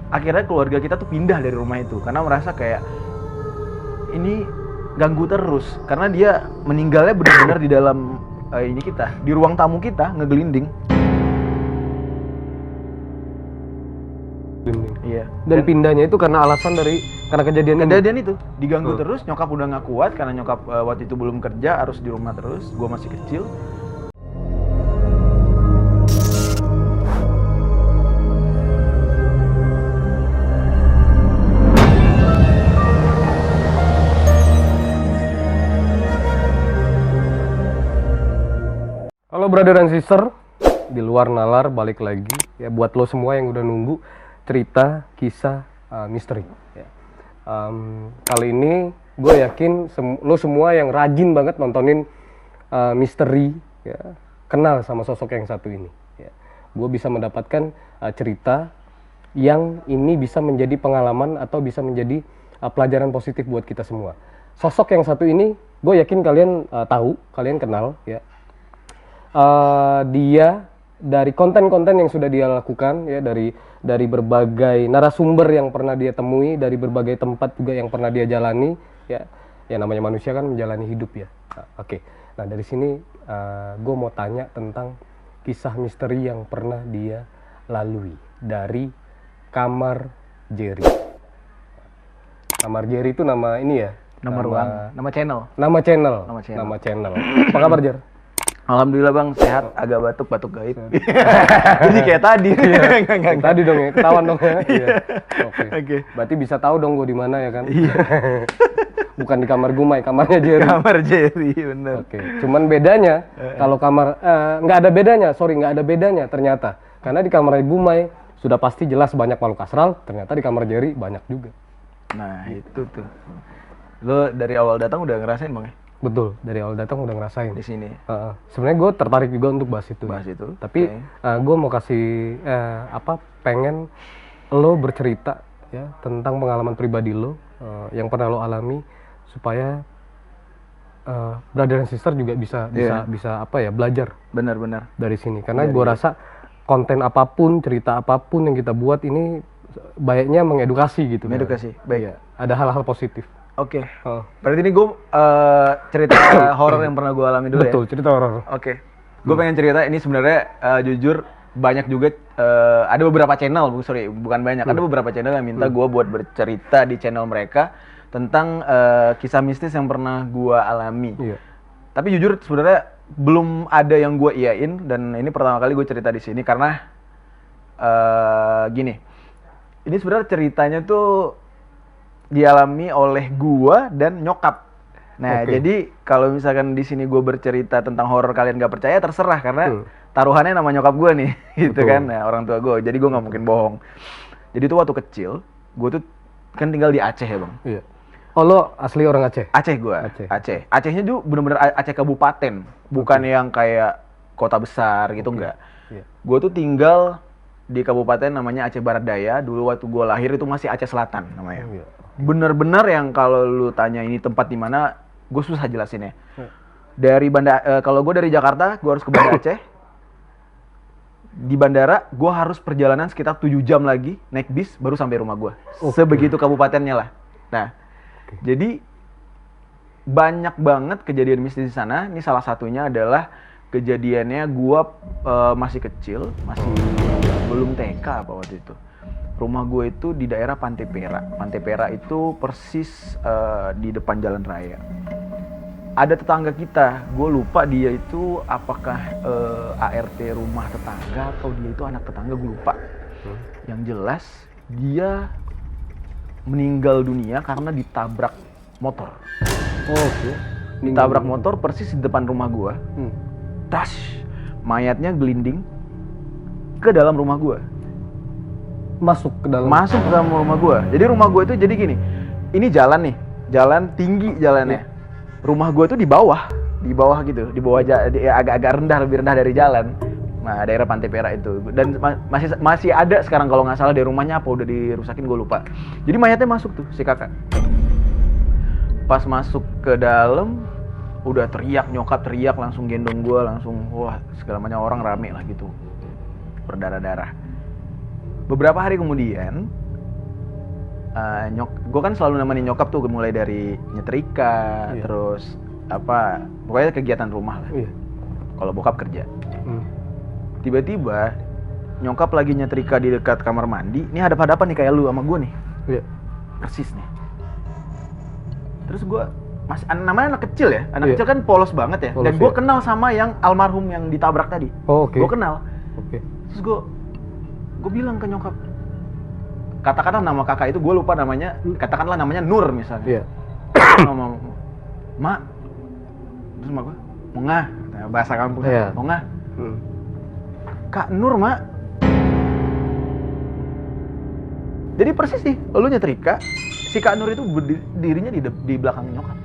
akhirnya keluarga kita tuh pindah dari rumah itu karena merasa kayak ini ganggu terus karena dia meninggalnya benar-benar di dalam ini kita, di ruang tamu kita ngegelinding. Iya. Dan pindahnya itu karena alasan karena kejadian itu diganggu terus, nyokap udah nggak kuat karena nyokap waktu itu belum kerja, harus di rumah terus, gua masih kecil. Halo brother dan sister, di luar nalar balik lagi ya buat lo semua yang udah nunggu cerita kisah misteri. Ya. Kali ini gue yakin lo semua yang rajin banget nontonin misteri, ya, kenal sama sosok yang satu ini. Ya. Gue bisa mendapatkan cerita yang ini bisa menjadi pengalaman atau bisa menjadi pelajaran positif buat kita semua. Sosok yang satu ini gue yakin kalian tahu, kalian kenal ya. Dia dari konten-konten yang sudah dia lakukan ya, dari berbagai narasumber yang pernah dia temui, dari berbagai tempat juga yang pernah dia jalani ya. Ya namanya manusia kan menjalani hidup ya. Oke. Nah dari sini gue mau tanya tentang kisah misteri yang pernah dia lalui dari Kamar Jerry. Kamar Jerry itu nama ini ya? Nama ruang, nama channel. Nama channel. Apa kabar Jer? Alhamdulillah bang, sehat, agak batuk gaib. Jadi kayak tadi. Enggak. Tadi dong ya, ketahuan dong ya. Iya. Oke. Berarti bisa tahu dong gue di mana ya kan? Iya. Bukan di kamar Gumai, kamarnya Jerry. Kamar Jerry, bener. Oke. Cuman bedanya kalau kamar nggak ada bedanya ternyata. Karena di kamar Gumai sudah pasti jelas banyak makhluk astral, ternyata di kamar Jerry banyak juga. Nah, itu tuh. Lo dari awal datang udah ngerasain bang ya? Betul, dari awal datang udah ngerasain di sini. Sebenarnya gue tertarik juga untuk bahas itu. Tapi gue mau kasih pengen lo bercerita ya tentang pengalaman pribadi lo yang pernah lo alami supaya brother dan sister juga bisa belajar. Benar. Dari sini. Karena gue rasa konten apapun, cerita apapun yang kita buat ini baiknya mengedukasi gitu. Mengedukasi, baik. Ya, ada hal-hal positif. Oke. Berarti ini gue cerita horor yang pernah gue alami dulu. Betul, ya? cerita horor. Oke. Gue pengen cerita ini sebenarnya jujur banyak juga ada beberapa channel, bukan banyak. Ada beberapa channel yang minta gue buat bercerita di channel mereka tentang kisah mistis yang pernah gue alami. Iya. Tapi jujur sebenarnya belum ada yang gue iyain dan ini pertama kali gue cerita di sini karena gini. Ini sebenarnya ceritanya tuh dialami oleh gua dan nyokap. Nah, jadi kalau misalkan di sini gua bercerita tentang horor kalian nggak percaya terserah karena taruhannya nama nyokap gua nih, gitu kan. Nah, orang tua gua. Jadi gua nggak mungkin bohong. Jadi tuh waktu kecil, gua tuh kan tinggal di Aceh ya, Bang. Iya. Oh, lo asli orang Aceh? Aceh gua. Aceh. Acehnya tuh bener-bener Aceh kabupaten, bukan yang kayak kota besar gitu enggak. Iya. Gua tuh tinggal di kabupaten namanya Aceh Barat Daya. Dulu waktu gua lahir itu masih Aceh Selatan namanya. Iya. Bener-bener yang kalau lu tanya ini tempat di mana, gue susah jelasinnya. Dari kalau gue dari Jakarta, gue harus ke Banda Aceh. Di bandara, gue harus perjalanan sekitar 7 jam lagi naik bis baru sampai rumah gue. Sebegitu kabupatennya lah. Nah, jadi banyak banget kejadian mistis di sana. Ini salah satunya adalah kejadiannya gue masih kecil, masih belum TK apa waktu itu. Rumah gue itu di daerah Pantai Perak. Pantai Perak itu persis di depan jalan raya. Ada tetangga kita, gue lupa dia itu apakah ART rumah tetangga atau dia itu anak tetangga, gue lupa. Yang jelas dia meninggal dunia karena ditabrak motor. Ditabrak motor persis di depan rumah gue. Tas, mayatnya gelinding ke dalam rumah gue. Masuk ke dalam rumah gue. Jadi rumah gue itu jadi gini. Ini jalan nih, jalan tinggi jalannya. Rumah gue itu di bawah gitu, di bawah agak-agak rendah, lebih rendah dari jalan. Nah, daerah Pantai Perak itu. Dan masih ada sekarang kalau nggak salah di rumahnya apa udah dirusakin gue lupa. Jadi mayatnya masuk tuh si kakak. Pas masuk ke dalam udah teriak, nyokap teriak langsung gendong gue, langsung wah segala macam orang rame lah gitu. Berdarah-darah. Beberapa hari kemudian, gue kan selalu nemenin nyokap tuh mulai dari nyetrika, Iya. terus apa, pokoknya kegiatan rumah lah. Iya. Kalau bokap kerja. Hmm. Tiba-tiba nyokap lagi nyetrika di dekat kamar mandi. Ini hadap-hadapan nih kayak lu sama gue nih. Iya. Persis nih. Terus gue namanya anak kecil ya. Anak Iya. kecil kan polos banget ya. Polos, Dan gue iya. kenal sama yang almarhum yang ditabrak tadi. Oh, oke. Gue kenal. Oke. Terus gue bilang ke nyokap, katakanlah nama kakak itu gue lupa namanya, katakanlah namanya Nur misalnya. Iya. Ngomong, Mak. Terus mak gue, mau ngah, bahasa kampung. Iya. Mau ngah. Hmm. Kak Nur, Mak. Jadi persis sih, lu nyetrika, si Kak Nur itu berdirinya di belakang nyokap.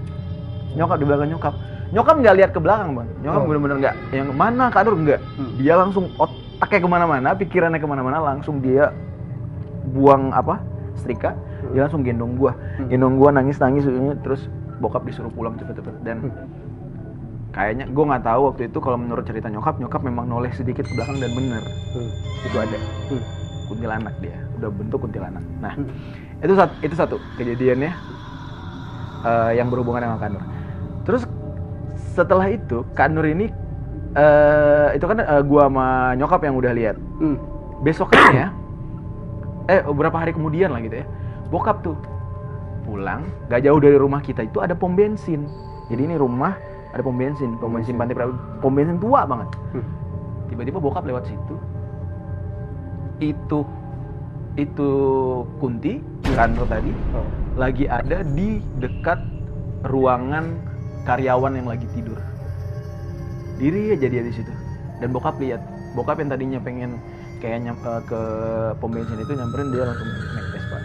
Nyokap di belakang nyokap. Nyokap nggak lihat ke belakang, Bang. Nyokap bener-bener nggak. Yang mana Kak Nur nggak. Dia langsung otaknya kemana-mana, pikirannya kemana-mana, langsung dia buang apa? Setrika. Dia langsung gendong gua. Gendong gua nangis-nangis, terus bokap disuruh pulang cepet-cepet. Dan kayaknya gue nggak tahu waktu itu kalau menurut cerita nyokap memang noleh sedikit ke belakang dan bener itu ada kuntilanak, dia udah bentuk kuntilanak. Nah itu satu kejadiannya yang berhubungan dengan Kak Nur. Terus setelah itu Kak Nur ini itu kan gue sama nyokap yang udah lihat. Besoknya beberapa hari kemudian lah gitu ya, bokap tuh pulang, gak jauh dari rumah kita itu ada pom bensin. Jadi ini rumah ada pom bensin Pantai Prabu, pom bensin tua banget. Tiba-tiba bokap lewat situ, itu Kunti kantor tadi lagi ada di dekat ruangan karyawan yang lagi tidur. Diri aja dia di situ. Dan bokap lihat, bokap yang tadinya pengen kayak ke pom bensin itu nyamperin, dia langsung naik Vespa.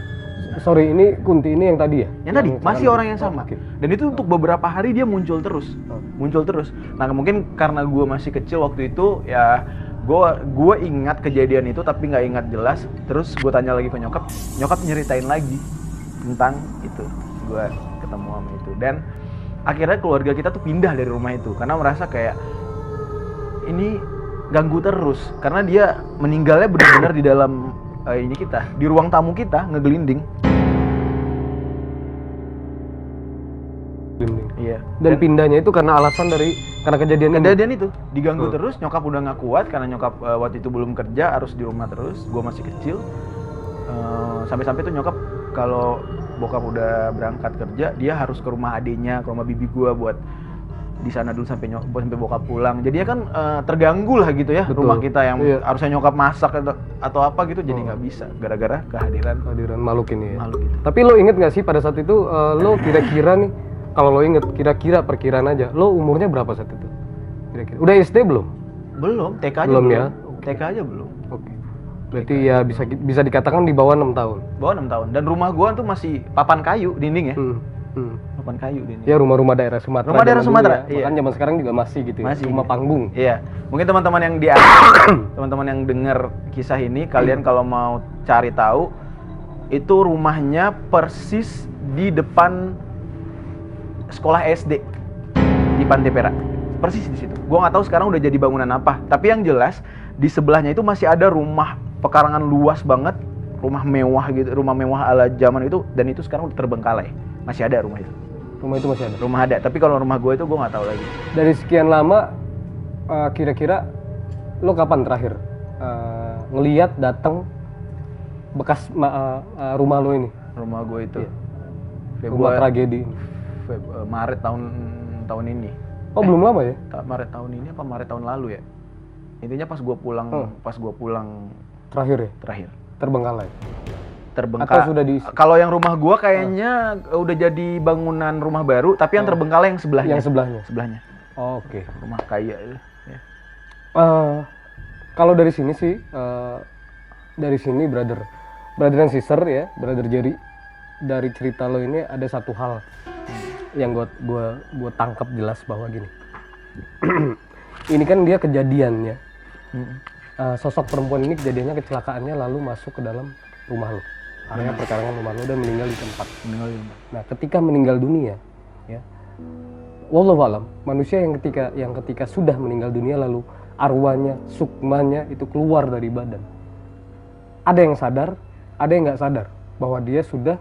Sorry, ini Kunti ini yang tadi ya? Yang tadi masih orang yang sama. Okay. Dan itu untuk beberapa hari dia muncul terus. Nah mungkin karena gue masih kecil waktu itu ya, gue ingat kejadian itu tapi nggak ingat jelas. Terus gue tanya lagi ke nyokap nyeritain lagi tentang itu. Gue ketemu sama itu, dan akhirnya keluarga kita tuh pindah dari rumah itu karena merasa kayak ini ganggu terus, karena dia meninggalnya benar-benar di dalam ini kita, di ruang tamu kita ngegelinding. Iya. Dan pindahnya itu karena alasan karena kejadian itu diganggu terus. Nyokap udah nggak kuat karena nyokap waktu itu belum kerja, harus di rumah terus. Gue masih kecil. Sampai-sampai tuh nyokap kalau bokap udah berangkat kerja, dia harus ke rumah adiknya, ke rumah bibi gue buat di sana dulu sampai bokap pulang. Jadinya kan terganggu lah gitu ya. Betul. Rumah kita yang harusnya nyokap masak atau apa gitu, jadi nggak bisa gara-gara kehadiran makhluk ini ya. makhluk itu. Tapi lo inget nggak sih pada saat itu lo kira-kira nih, kalau lo inget kira-kira perkiraan aja, lo umurnya berapa saat itu? Kira-kira. Udah SD belum? Belum, TK aja Belum belum. ya? TK aja belum. Oke. Berarti ya bisa dikatakan di bawah 6 tahun. Bawah 6 tahun. Dan rumah gua tuh masih papan kayu dinding ya. Papan kayu dinding. Ya rumah-rumah daerah Sumatera. Rumah daerah zaman Sumatera, dulu ya. iya. Bahkan zaman sekarang juga masih gitu ya. Masih. Rumah panggung. Iya. Mungkin teman-teman yang teman-teman yang dengar kisah ini, kalian kalau mau cari tahu, itu rumahnya persis di depan sekolah SD di Pantai Perak. Persis di situ. Gua nggak tahu sekarang udah jadi bangunan apa. Tapi yang jelas di sebelahnya itu masih ada rumah pekarangan luas banget, rumah mewah gitu, rumah mewah ala zaman itu, dan itu sekarang udah terbengkalai. Masih ada rumah itu. Rumah itu masih ada. Rumah ada, tapi kalau rumah gue itu gue nggak tahu lagi. Dari sekian lama, kira-kira lo kapan terakhir ngelihat datang bekas rumah lo ini? Rumah gue itu. Iya. Rumah tragedi. Maret tahun ini. Oh belum lama ya? Maret tahun ini apa Maret tahun lalu ya? Intinya pas gue pulang Terakhir ya? terakhir. Terbengkalai. Terbengkalai. Atau sudah Kalau yang rumah gue kayaknya udah jadi bangunan rumah baru, tapi yang terbengkalai yang sebelahnya. Yang sebelahnya. Sebelahnya. Oh, oke. Rumah kaya ya. Kalau dari sini sih, dari sini brother and sister ya, brother Jerry, dari cerita lo ini ada satu hal yang gue tangkap jelas bahwa gini. Ini kan dia kejadiannya. Sosok perempuan ini kejadiannya kecelakaannya lalu masuk ke dalam rumah lo, area perkarangan rumah lo, dan meninggal di tempat. Nah, ketika meninggal dunia, ya, wallahu alam, manusia yang ketika sudah meninggal dunia lalu arwahnya, sukmanya itu keluar dari badan. Ada yang sadar, ada yang nggak sadar bahwa dia sudah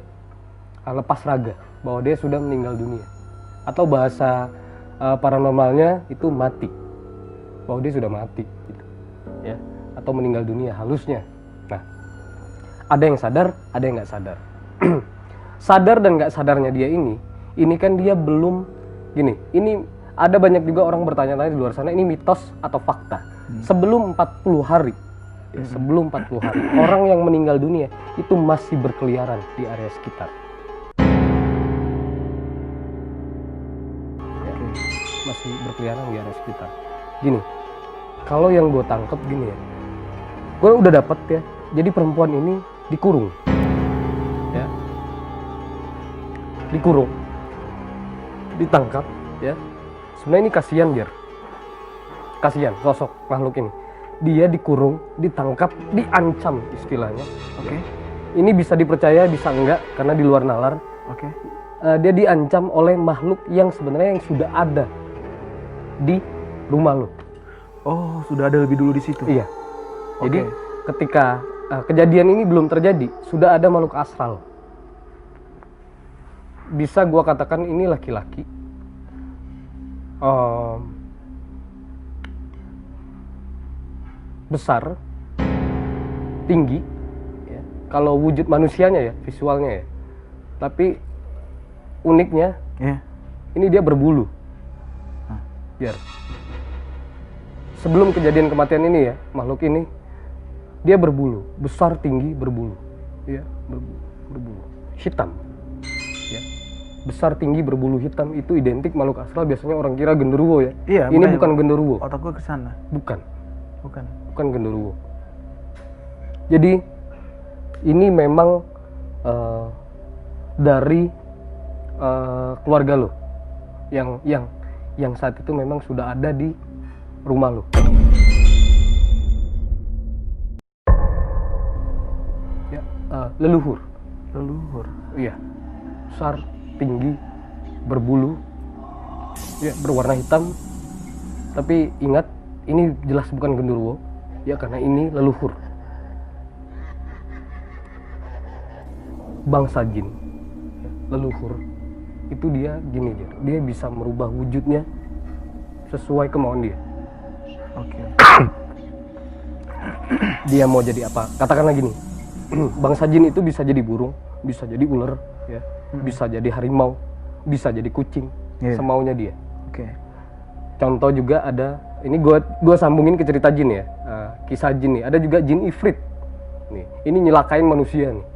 lepas raga, bahwa dia sudah meninggal dunia. Atau bahasa paranormalnya itu mati, bahwa dia sudah mati gitu. Ya, atau meninggal dunia halusnya. Nah, ada yang sadar, ada yang nggak sadar. Sadar dan nggak sadarnya dia ini kan dia belum gini. Ini ada banyak juga orang bertanya-tanya di luar sana, ini mitos atau fakta. Sebelum 40 hari, ya, sebelum 40 hari, orang yang meninggal dunia itu masih berkeliaran di area sekitar. Ya, masih berkeliaran di area sekitar. Gini, kalau yang gue tangkep gini ya, gue udah dapet ya, jadi perempuan ini dikurung, ya, dikurung, ditangkap, ya. Sebenarnya ini kasihan Jer, kasihan sosok makhluk ini. Dia dikurung, ditangkap, diancam istilahnya. Oke. Ini bisa dipercaya, bisa enggak, karena di luar nalar. Oke. Dia diancam oleh makhluk yang sebenarnya yang sudah ada di rumah lo. Oh, sudah ada lebih dulu di situ. Iya. Jadi Oke. ketika kejadian ini belum terjadi, sudah ada makhluk astral. Bisa gua katakan ini laki-laki. Besar, tinggi, ya. Kalau wujud manusianya ya, visualnya ya. Tapi uniknya, Iya. ini dia berbulu. Biar sebelum kejadian kematian ini ya, makhluk ini dia berbulu, besar, tinggi, berbulu, ya, berbulu, hitam, ya. Besar, tinggi, berbulu hitam itu identik makhluk astral. Biasanya orang kira genderuwo ya. Iya, Ini makanya bukan genderuwo. Otak gue kesana. Bukan genderuwo. Jadi ini memang dari keluarga lo yang saat itu memang sudah ada di rumah lo. Ya, leluhur. Iya. Besar, tinggi, berbulu, ya, berwarna hitam. Tapi ingat, ini jelas bukan genderuwo, ya, karena ini leluhur. Bangsa jin, ya, leluhur. Itu dia gini, dia bisa merubah wujudnya sesuai kemauan dia. Oke. Dia mau jadi apa? Katakanlah gini, bangsa jin itu bisa jadi burung, bisa jadi ular, ya, bisa jadi harimau, bisa jadi kucing, semaunya dia. Oke. Contoh juga ada, ini gua sambungin ke cerita jin ya, kisah jin nih. Ada juga jin ifrit, nih. Ini nyelakain manusia nih,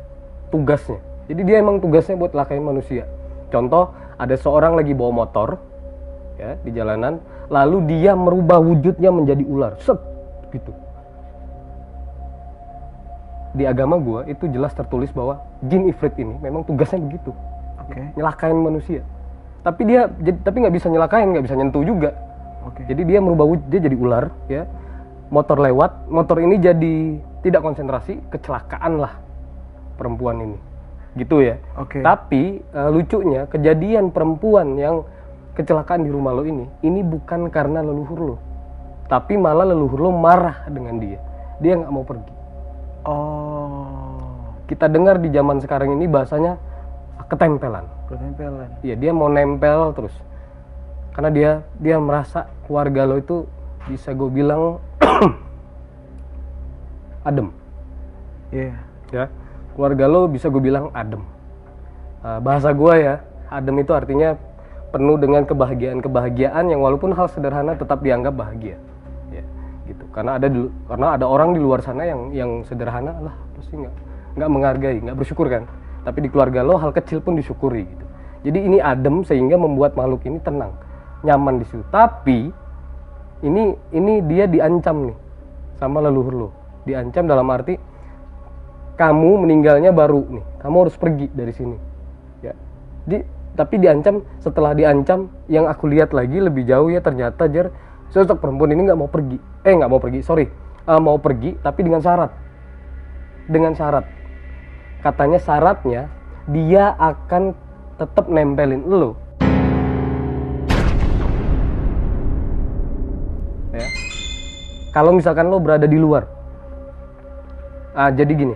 tugasnya. Jadi dia emang tugasnya buat nyelakain manusia. Contoh, ada seorang lagi bawa motor, ya, di jalanan, lalu dia merubah wujudnya menjadi ular, set, gitu. Di agama gua itu jelas tertulis bahwa jin ifrit ini memang tugasnya begitu, nyelakain manusia. Tapi dia nggak bisa nyelakain, nggak bisa nyentuh juga. Jadi dia merubah wujud, dia jadi ular, ya. Motor lewat, motor ini jadi tidak konsentrasi, kecelakaan lah perempuan ini, gitu ya. Tapi lucunya kejadian perempuan yang kecelakaan di rumah lo ini bukan karena leluhur lo, tapi malah leluhur lo marah dengan dia nggak mau pergi. Kita dengar di zaman sekarang ini bahasanya ketempelan. Iya, dia mau nempel terus. Karena dia merasa keluarga lo itu bisa gue bilang adem. Iya. Ya, keluarga lo bisa gue bilang adem. Bahasa gue ya, adem itu artinya penuh dengan kebahagiaan yang walaupun hal sederhana tetap dianggap bahagia. Ya, gitu. Karena ada orang di luar sana yang sederhana lah pasti nggak menghargai, nggak bersyukur kan. Tapi di keluarga lo hal kecil pun disyukuri gitu. Jadi ini adem sehingga membuat makhluk ini tenang, nyaman di situ. Tapi ini dia diancam nih sama leluhur lo. Diancam dalam arti kamu meninggalnya baru nih, kamu harus pergi dari sini. Ya. Tapi diancam, setelah diancam yang aku lihat lagi lebih jauh ya, ternyata sosok perempuan ini mau pergi tapi dengan syarat. Katanya syaratnya dia akan tetap nempelin lo. Ya. Kalau misalkan lo berada di luar. Jadi gini,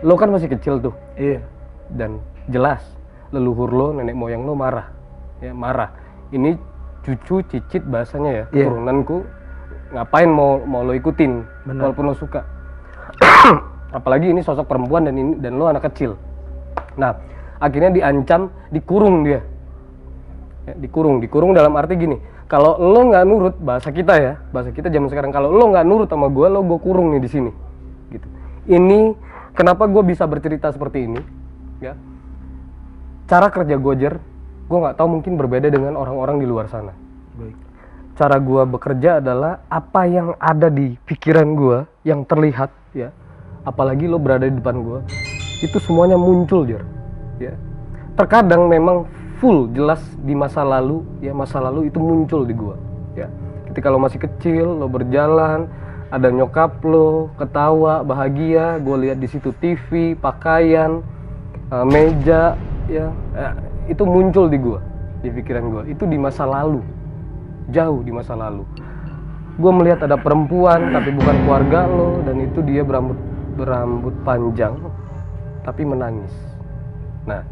lo kan masih kecil tuh. Iya. dan jelas leluhur lo, nenek moyang lo marah, ya marah. Ini cucu cicit bahasanya ya, Iya. keturunanku, ngapain mau lo ikutin, Benar. walaupun lo suka. Apalagi ini sosok perempuan dan lo anak kecil. Nah, akhirnya diancam, dikurung dia. Ya, dikurung dalam arti gini, kalau lo nggak nurut, bahasa kita zaman sekarang, kalau lo nggak nurut sama gue kurung nih di sini, gitu. Ini kenapa gue bisa bercerita seperti ini, ya? Cara kerja gue gue nggak tahu, mungkin berbeda dengan orang-orang di luar sana. Baik. Cara gue bekerja adalah apa yang ada di pikiran gue, yang terlihat, ya. Apalagi lo berada di depan gue, itu semuanya muncul, Jer. Ya. Terkadang memang full jelas di masa lalu, ya masa lalu itu muncul di gue. Ya. Ketika lo masih kecil, lo berjalan, ada nyokap lo ketawa, bahagia, gue lihat di situ TV, pakaian, meja, ya, itu muncul di gue, di pikiran gue. Itu di masa lalu, jauh di masa lalu. Gue melihat ada perempuan tapi bukan keluarga lo, dan itu dia berambut panjang tapi menangis. Nah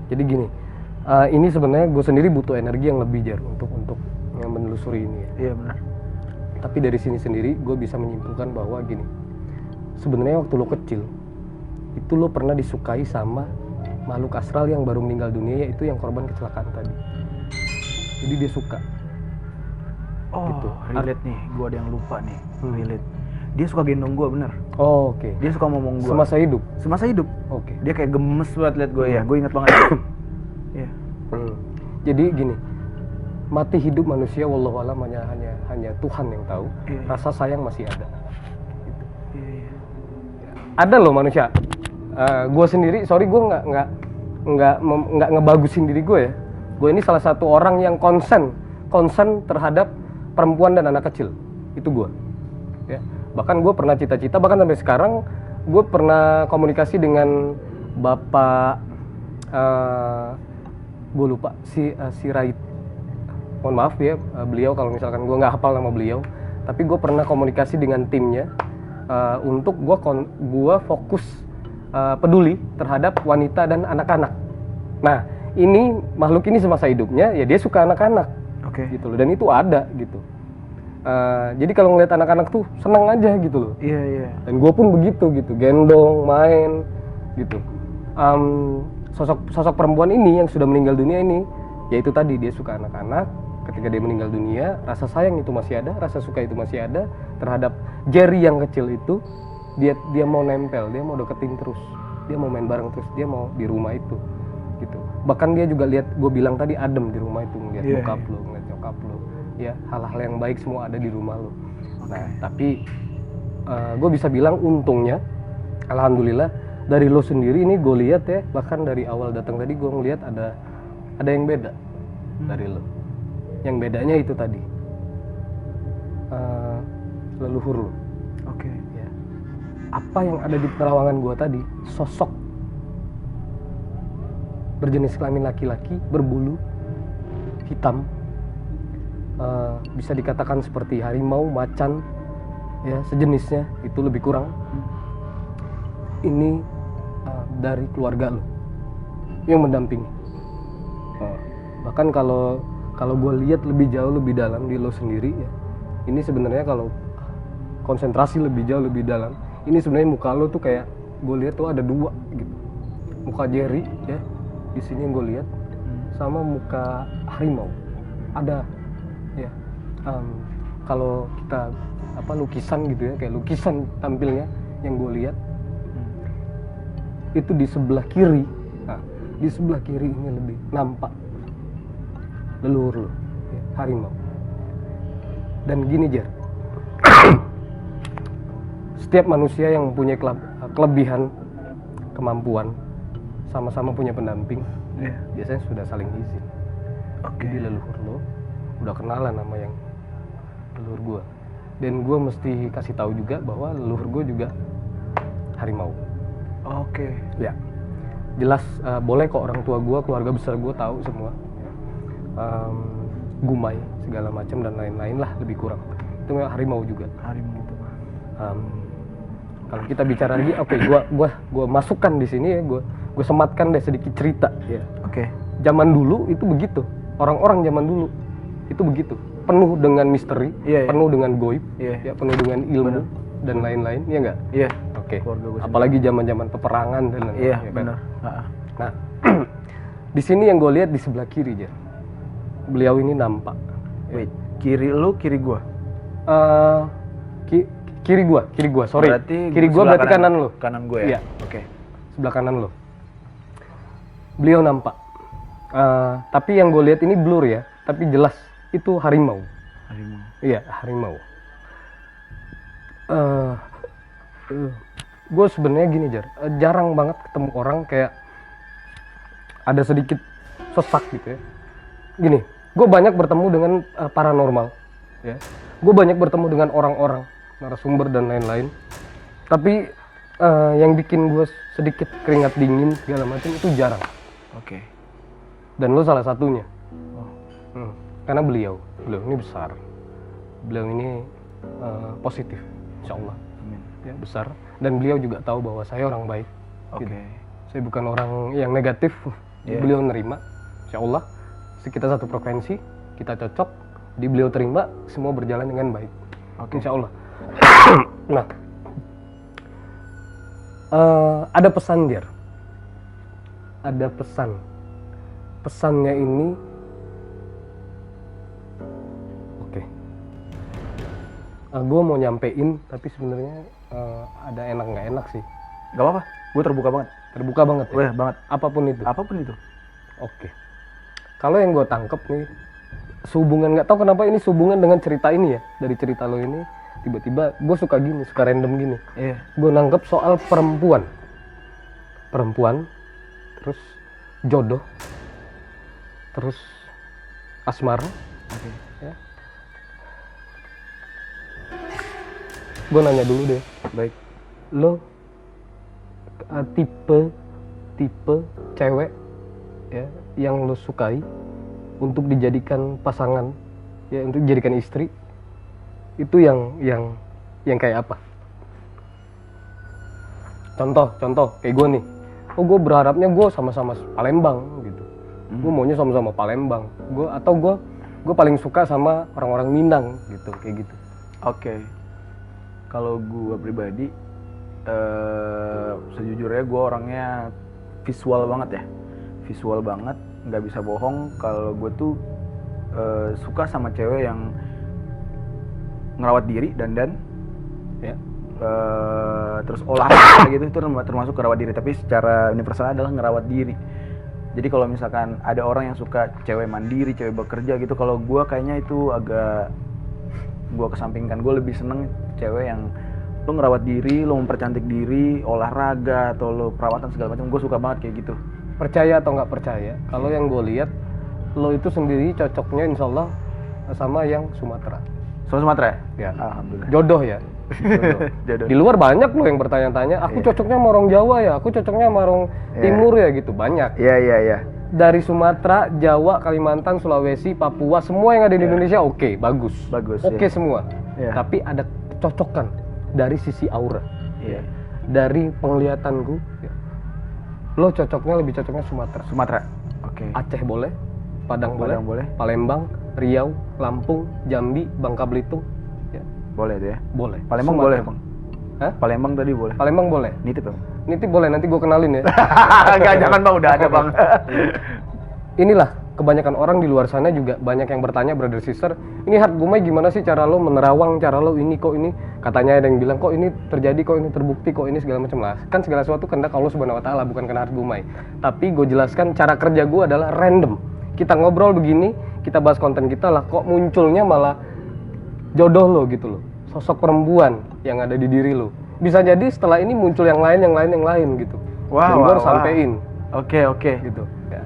jadi gini, ini sebenarnya gue sendiri butuh energi yang lebih, Jar, untuk yang menelusuri ini, ya. Iya benar. Tapi dari sini sendiri gue bisa menyimpulkan bahwa gini, sebenarnya waktu lo kecil itu lo pernah disukai sama makhluk astral yang baru meninggal dunia, yaitu yang korban kecelakaan tadi. Jadi dia suka. Oh, Gitu. relate nih. Gua ada yang lupa nih. Relate. Dia suka gendong gua, bener. Oh, oke. Dia suka ngomong gua. Semasa hidup. Semasa hidup. Oke. Dia kayak gemes banget liat gue ya. Gue inget banget. Iya. Jadi gini, mati hidup manusia wallahu alam hanya Tuhan yang tahu. Iya. Rasa sayang masih ada. Iya. Ada loh manusia. Gue sendiri, sorry gue nggak ngebagusin diri gue ya. Gue ini salah satu orang yang konsen terhadap perempuan dan anak kecil. Itu gue. Ya. Bahkan gue pernah cita-cita, bahkan sampai sekarang gue pernah komunikasi dengan bapak, gue lupa si Rait. Mohon maaf ya, beliau kalau misalkan gue nggak hafal nama beliau. Tapi gue pernah komunikasi dengan timnya untuk gue fokus peduli terhadap wanita dan anak-anak. Nah, ini makhluk ini semasa hidupnya ya dia suka anak-anak, Oke. gitu loh. Dan itu ada gitu. Jadi kalau ngeliat anak-anak tuh seneng aja gitu loh. Iya. Dan gue pun begitu gitu, gendong, main, gitu. Sosok perempuan ini yang sudah meninggal dunia ini, yaitu tadi dia suka anak-anak. Ketika dia meninggal dunia, rasa sayang itu masih ada, rasa suka itu masih ada terhadap Jerry yang kecil itu. Dia mau nempel, dia mau deketin terus, dia mau main bareng terus, dia mau di rumah itu, gitu. Bahkan dia juga lihat, gue bilang tadi adem di rumah itu, ngeliat bokap lo, ngeliat nyokap lo, ya hal-hal yang baik semua ada di rumah lo. Nah, tapi gue bisa bilang untungnya, alhamdulillah dari lo sendiri ini gue lihat ya, bahkan dari awal datang tadi gue ngeliat ada yang beda dari lo. Yang bedanya itu tadi leluhur lo. Oke. Ya. Apa yang ada di terawangan gua tadi, sosok berjenis kelamin laki-laki, berbulu hitam, bisa dikatakan seperti harimau, macan, ya sejenisnya, itu lebih kurang. Ini dari keluarga lo yang mendampingi. Bahkan kalau gue lihat lebih jauh, lebih dalam di lo sendiri ya, ini sebenarnya kalau konsentrasi lebih jauh, lebih dalam, ini sebenarnya muka lo tuh kayak gue lihat tuh ada dua gitu, muka Jerry ya di sini yang gue lihat, sama muka harimau ada ya. Kalau kita lukisan gitu ya, kayak lukisan tampilnya yang gue lihat itu di sebelah kiri. Nah, di sebelah kiri ini lebih nampak leluhur lo, ya, harimau. Dan gini Jer, setiap manusia yang mempunyai kelebihan, kemampuan, sama-sama punya pendamping, biasanya sudah saling izin. Jadi leluhur lo udah kenalan sama yang leluhur gue, dan gue mesti kasih tahu juga bahwa leluhur gue juga harimau. Oke. Ya, jelas boleh kok orang tua gue, keluarga besar gue tahu semua. Gumai segala macam dan lain-lain lah, lebih kurang itu memang harimau juga. Harimau. Kalau kita bicara lagi, oke, gua masukkan di sini ya, gua sematkan deh sedikit cerita ya. Oke. Zaman dulu itu begitu. Orang-orang zaman dulu itu begitu. Penuh dengan misteri, Iya, iya. penuh dengan goib, Iya. ya, penuh dengan ilmu dan lain-lain, ya enggak? Iya. Oke. Keluarga gua Apalagi zaman-zaman peperangan dan lain-lain. Iya, ya kan? benar. Nah, di sini yang gue lihat di sebelah kiri aja. Beliau ini nampak. Wait, kiri lu, kiri gua. Kiri gua, sorry. Berarti Kiri gua sebelah berarti kanan lo. Kanan gue ya. Iya. Oke. Sebelah kanan lo. Beliau nampak. Tapi yang gue lihat ini blur ya, tapi jelas itu harimau. Harimau. Iya, harimau. Gue sebenarnya gini Jar, jarang banget ketemu orang kayak ada sedikit sesak gitu ya. Gini, gue banyak bertemu dengan paranormal, ya. Gue banyak bertemu dengan orang-orang, narasumber dan lain-lain. Tapi yang bikin gue sedikit keringat dingin segala macam itu jarang. Oke. Dan lo salah satunya. Oh. Karena beliau ini besar. Beliau ini positif, insya Allah. Amin. Ya, besar. Dan beliau juga tahu bahwa saya orang baik. Oke. Gitu. Saya bukan orang yang negatif. Yeah. Beliau nerima, insya Allah. Kita satu frekuensi, kita cocok. Di beliau terima, semua berjalan dengan baik. Oke. Insya Allah. Nah, ada pesan Jar. Ada pesan. Pesannya ini, oke. Gue mau nyampein, tapi sebenarnya ada enak nggak enak sih. Gak apa-apa, gue terbuka banget. Terbuka banget ya. Wah, banget. Apapun itu. Apapun itu. Oke. Kalau yang gue tangkep nih, sehubungan, nggak tahu kenapa ini sehubungan dengan cerita ini ya. Dari cerita lo ini, tiba-tiba gue suka gini, suka random gini. Iya. Gue nangkep soal perempuan, terus jodoh, terus asmara. Oke. Ya. Gue nanya dulu deh, Baik. lo tipe cewek ya yang lo sukai untuk dijadikan pasangan, ya untuk dijadikan istri, itu yang kayak apa? Contoh kayak gue nih, gue berharapnya gue sama-sama Palembang gitu. Gue maunya sama-sama Palembang. Gue paling suka sama orang-orang Minang gitu, kayak gitu. Oke. Kalau gue pribadi, sejujurnya gue orangnya visual banget ya. Visual banget, nggak bisa bohong. Kalau gue tuh suka sama cewek yang ngerawat diri, dandan, Ya. terus olahraga gitu, itu termasuk ngerawat diri. Tapi secara universal adalah ngerawat diri. Jadi kalau misalkan ada orang yang suka cewek mandiri, cewek bekerja gitu, kalau gue kayaknya itu agak gue kesampingkan. Gue lebih seneng cewek yang lo ngerawat diri, lo mempercantik diri, olahraga atau lo perawatan segala macam. Gue suka banget kayak gitu. Percaya atau nggak percaya, kalau yang gue lihat lo itu sendiri cocoknya insya Allah sama yang Sumatera. Sama Sumatera Ya. Alhamdulillah. Jodoh ya. Jodoh. Jodoh. Di luar banyak lo yang bertanya-tanya, aku Iya. cocoknya sama orang Jawa ya, aku cocoknya sama orang Iya. Timur ya gitu, banyak. Iya. Dari Sumatera, Jawa, Kalimantan, Sulawesi, Papua, semua yang ada di Indonesia oke, bagus. Bagus, Oke ya. semua. Iya. Tapi ada kecocokan dari sisi aura. Iya. Dari penglihatanku, ya, lo cocoknya lebih cocoknya Sumatera. Sumatera. Oke. Aceh boleh, Padang Padang boleh. Palembang, Riau, Lampung, Jambi, Bangka Belitung, ya, Boleh tuh ya. boleh. Palembang Sumatera. boleh, Bang. Hah? Palembang tadi boleh. Palembang boleh. Nitip, Bang. Nitip boleh, nanti gue kenalin ya. Enggak, jangan Bang, udah ada, Bang. Inilah kebanyakan orang di luar sana juga banyak yang bertanya, brother sister, ini Hard Gumai gimana sih cara lo menerawang, cara lo ini kok ini, katanya ada yang bilang kok ini terjadi, kok ini terbukti, kok ini segala macam lah. Kan segala sesuatu kehendak Allah Subhanahu wa taala, bukan karena Hard Gumai. Tapi gue jelaskan cara kerja gue adalah random. Kita ngobrol begini, kita bahas konten kita lah, kok munculnya malah jodoh lo gitu loh. Sosok perempuan yang ada di diri lo. Bisa jadi setelah ini muncul yang lain gitu. Dan gue harus sampein. Oke. Gitu ya.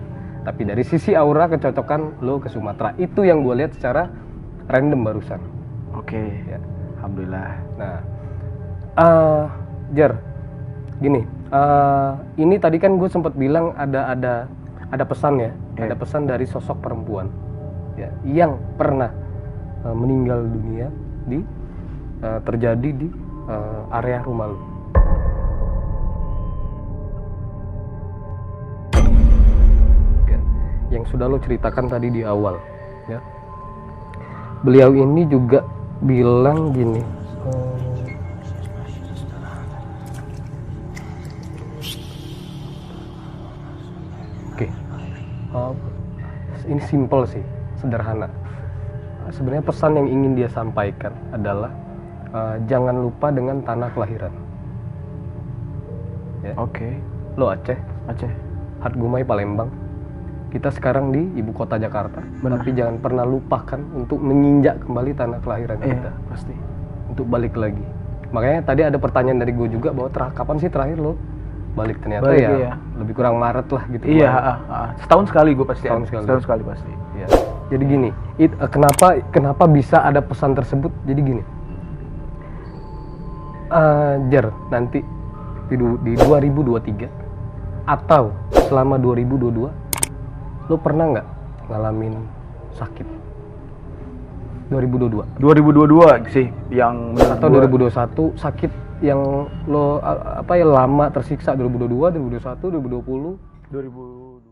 Tapi dari sisi aura kecocokan lo ke Sumatera itu yang gue lihat secara random barusan. Oke. Ya. Alhamdulillah. Nah, Jar, gini, ini tadi kan gue sempat bilang ada pesan ya, Yeah. ada pesan dari sosok perempuan ya yang pernah meninggal dunia terjadi di area rumah lo. sudah lo ceritakan tadi di awal, ya. Beliau ini juga bilang gini, oke, ini simple sih, sederhana. Sebenarnya pesan yang ingin dia sampaikan adalah jangan lupa dengan tanah kelahiran. Ya. Oke. Lo Aceh, Aceh. Hatgumai Palembang. Kita sekarang di ibu kota Jakarta, Benar. tapi jangan pernah lupakan untuk menginjak kembali tanah kelahiran Iya, kita, pasti. untuk balik lagi. Makanya tadi ada pertanyaan dari gue juga bahwa kapan sih terakhir lo balik? Ternyata Balik, ya iya. lebih kurang Maret lah gitu. Iya, kemarin. setahun sekali gue pasti. Setahun sekali. Pasti. Ya. Jadi gini, kenapa bisa ada pesan tersebut? Jadi gini, Jer, nanti di 2023 atau selama 2022, lo pernah nggak ngalamin sakit? 2022 2022 sih yang menurut atau gua- 2021 sakit yang lo lama tersiksa? 2022, 2021, 2020? 2022